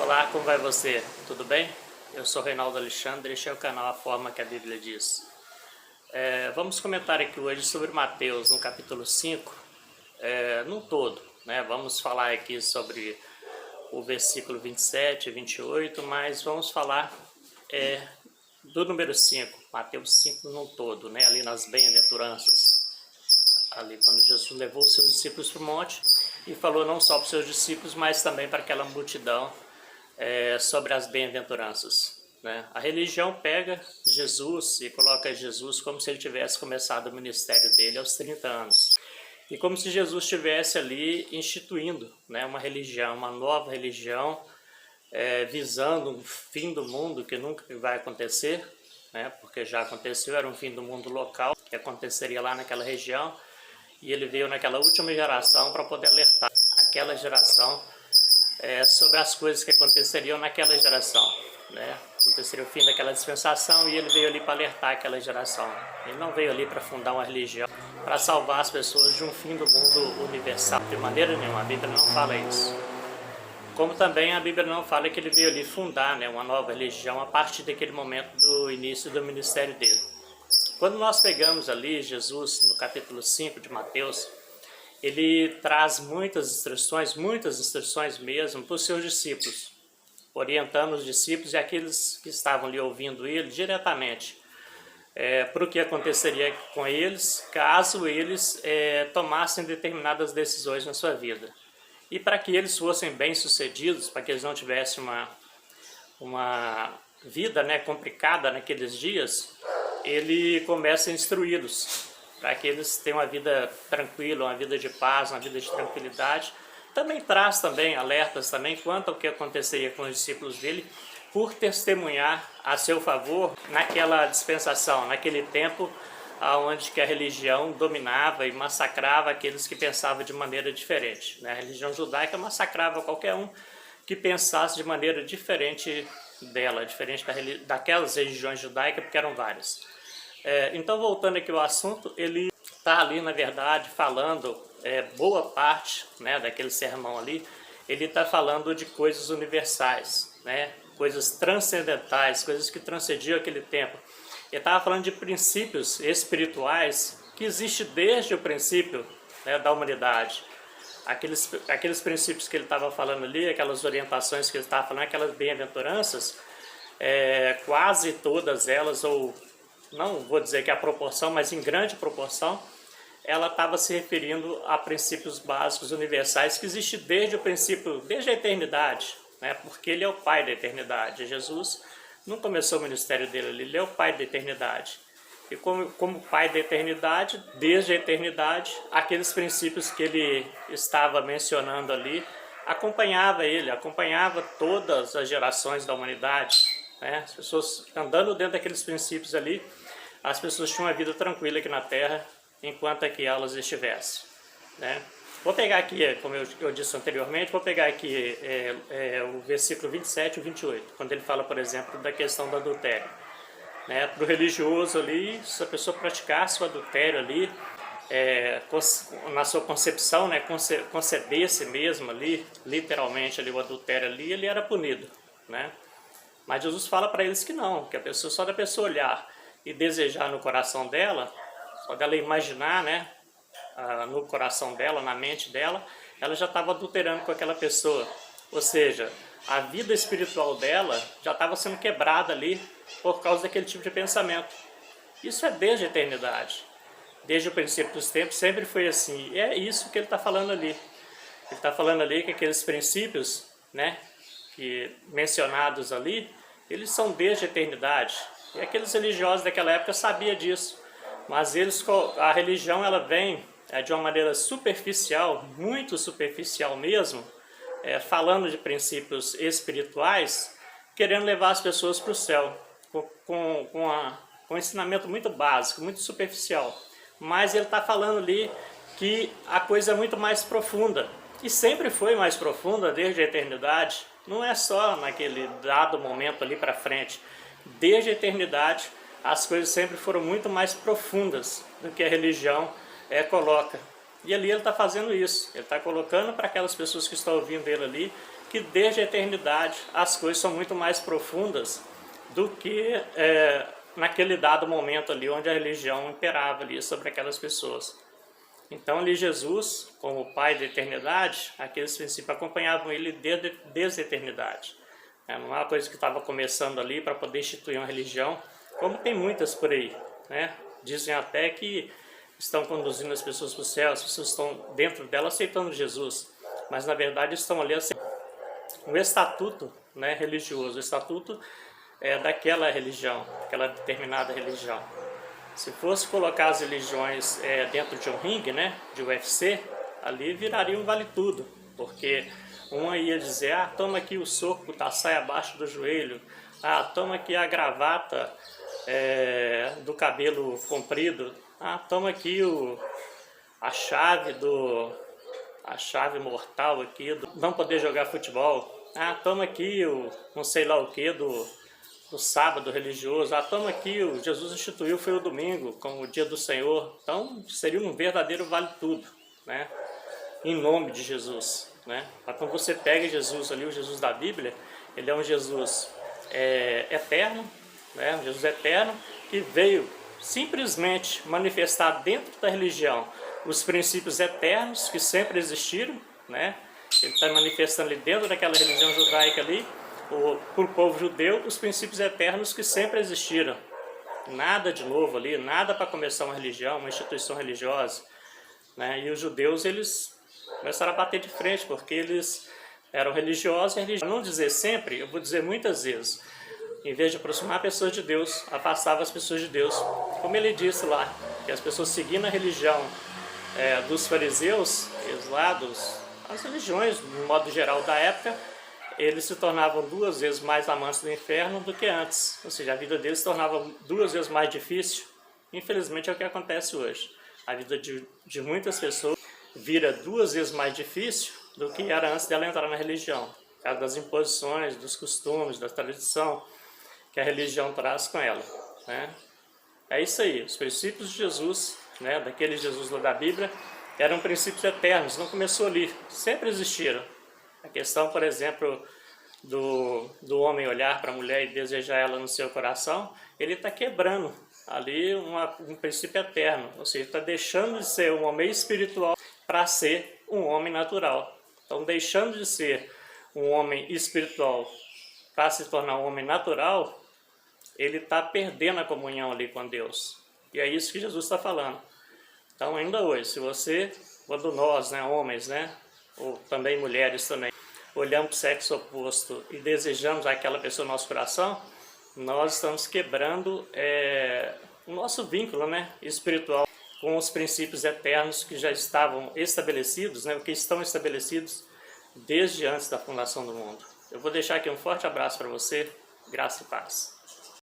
Olá, como vai você? Tudo bem? Eu sou Reinaldo Alexandre e este é o canal A Forma que a Bíblia Diz. Vamos comentar aqui hoje sobre Mateus, no capítulo 5, num todo, né? Vamos falar aqui sobre o versículo 27 e 28, mas vamos falar do número 5, Mateus 5 num todo, né? Ali nas bem-aventuranças. Ali quando Jesus levou os seus discípulos para o monte e falou não só para os seus discípulos, mas também para aquela multidão sobre as bem-aventuranças, né? A religião pega Jesus e coloca Jesus como se ele tivesse começado o ministério dele aos 30 anos. E como se Jesus estivesse ali instituindo, né, uma religião, uma nova religião, visando um fim do mundo que nunca vai acontecer, né, porque já aconteceu, era um fim do mundo local, que aconteceria lá naquela região, e ele veio naquela última geração para poder alertar aquela geração sobre as coisas que aconteceriam naquela geração, né? Aconteceria o fim daquela dispensação e ele veio ali para alertar aquela geração. Ele não veio ali para fundar uma religião, para salvar as pessoas de um fim do mundo universal. De maneira nenhuma, a Bíblia não fala isso. Como também a Bíblia não fala que ele veio ali fundar, né, uma nova religião a partir daquele momento do início do ministério dele. Quando nós pegamos ali Jesus no capítulo 5 de Mateus, ele traz muitas instruções mesmo para os seus discípulos, orientando os discípulos e aqueles que estavam ali ouvindo ele diretamente para o que aconteceria com eles caso eles tomassem determinadas decisões na sua vida. E para que eles fossem bem-sucedidos, para que eles não tivessem uma vida, né, complicada naqueles dias, ele começa a instruí-los para que eles tenham uma vida tranquila, uma vida de paz, uma vida de tranquilidade. Também traz alertas também quanto ao que aconteceria com os discípulos dele por testemunhar a seu favor naquela dispensação, naquele tempo onde que a religião dominava e massacrava aqueles que pensavam de maneira diferente, né? A religião judaica massacrava qualquer um que pensasse de maneira diferente dela, diferente daquelas religiões judaicas, porque eram várias. Então, voltando aqui ao assunto, ele está ali, na verdade, falando boa parte, né, daquele sermão ali, ele está falando de coisas universais, né, coisas transcendentais, coisas que transcendiam aquele tempo. Ele estava falando de princípios espirituais que existem desde o princípio, né, da humanidade. Aqueles princípios que ele estava falando ali, aquelas orientações que ele estava falando, aquelas bem-aventuranças, quase todas elas, ou não vou dizer que é a proporção, mas em grande proporção, ela estava se referindo a princípios básicos universais que existem desde o princípio, desde a eternidade, né? Porque ele é o Pai da eternidade. Jesus não começou o ministério dele, ele é o Pai da eternidade. E como Pai da eternidade, desde a eternidade, aqueles princípios que ele estava mencionando ali, acompanhava todas as gerações da humanidade, né? As pessoas andando dentro daqueles princípios ali, as pessoas tinham uma vida tranquila aqui na Terra, enquanto aqui elas estivessem, né? Vou pegar aqui, como eu disse anteriormente, vou pegar aqui o versículo 27 e 28, quando ele fala, por exemplo, da questão do adultério, né? Para o religioso ali, se a pessoa praticasse o adultério ali, na sua concepção, né, concebesse mesmo ali, literalmente ali, o adultério ali, ele era punido, né? Mas Jesus fala para eles que não, que só da pessoa olhar e desejar no coração dela, só dela imaginar, né, no coração dela, na mente dela, ela já estava adulterando com aquela pessoa. Ou seja, a vida espiritual dela já estava sendo quebrada ali por causa daquele tipo de pensamento. Isso é desde a eternidade. Desde o princípio dos tempos sempre foi assim. E é isso que ele está falando ali. Ele está falando ali que aqueles princípios, né, que mencionados ali, eles são desde a eternidade. E aqueles religiosos daquela época sabiam disso. Mas a religião ela vem de uma maneira superficial, muito superficial mesmo, falando de princípios espirituais, querendo levar as pessoas para o céu, com um ensinamento muito básico, muito superficial. Mas ele está falando ali que a coisa é muito mais profunda, e sempre foi mais profunda desde a eternidade, não é só naquele dado momento ali para frente. Desde a eternidade, as coisas sempre foram muito mais profundas do que a religião coloca. E ali ele está fazendo isso, ele está colocando para aquelas pessoas que estão ouvindo ele ali que desde a eternidade as coisas são muito mais profundas do que naquele dado momento ali onde a religião imperava ali sobre aquelas pessoas. Então ali Jesus, como o Pai da eternidade, aqueles princípios acompanhavam ele desde a eternidade. Não é uma coisa que estava começando ali para poder instituir uma religião, como tem muitas por aí, né? Dizem até que estão conduzindo as pessoas para o céu, as pessoas estão dentro dela aceitando Jesus, mas na verdade estão ali aceitando um estatuto, né, religioso, o estatuto daquela religião, aquela determinada religião. Se fosse colocar as religiões dentro de um ringue, né, de UFC, ali viraria um vale tudo, porque uma ia dizer, toma aqui o soco, tá, sai abaixo do joelho, toma aqui a gravata do cabelo comprido, toma aqui a chave mortal aqui do não poder jogar futebol, toma aqui o não sei lá o que do sábado religioso, toma aqui o Jesus instituiu foi o domingo como o dia do Senhor. Então seria um verdadeiro vale tudo, né, em nome de Jesus, né? Mas quando você pega Jesus ali, o Jesus da Bíblia, ele é um Jesus eterno, né, um Jesus eterno que veio simplesmente manifestar dentro da religião os princípios eternos que sempre existiram, né? Ele está manifestando ali dentro daquela religião judaica ali, para o povo judeu, os princípios eternos que sempre existiram. Nada de novo ali, nada para começar uma religião, uma instituição religiosa, né? E os judeus, eles começaram a bater de frente, porque eles eram religiosos e religiosos. Não dizer sempre, eu vou dizer muitas vezes, em vez de aproximar pessoas de Deus, afastava as pessoas de Deus. Como ele disse lá, que as pessoas seguindo a religião dos fariseus, as religiões, no modo geral da época, eles se tornavam 2 vezes mais amantes do inferno do que antes. Ou seja, a vida deles se tornava 2 vezes mais difícil. Infelizmente é o que acontece hoje. A vida de muitas pessoas vira 2 vezes mais difícil do que era antes dela entrar na religião. Por causa das imposições, dos costumes, da tradição que a religião traz com ela, né? É isso aí, os princípios de Jesus, né, daquele Jesus lá da Bíblia, eram princípios eternos, não começou ali, sempre existiram. A questão, por exemplo, do homem olhar para a mulher e desejar ela no seu coração, ele está quebrando ali um princípio eterno, ou seja, está deixando de ser um homem espiritual para ser um homem natural. Então, deixando de ser um homem espiritual para se tornar um homem natural, ele está perdendo a comunhão ali com Deus. E é isso que Jesus está falando. Então, ainda hoje, se você, quando nós, né, homens, né, ou também mulheres também, olhamos para o sexo oposto e desejamos aquela pessoa no nosso coração, nós estamos quebrando o nosso vínculo, né, espiritual com os princípios eternos que já estavam estabelecidos, né, que estão estabelecidos desde antes da fundação do mundo. Eu vou deixar aqui um forte abraço para você, graça e paz.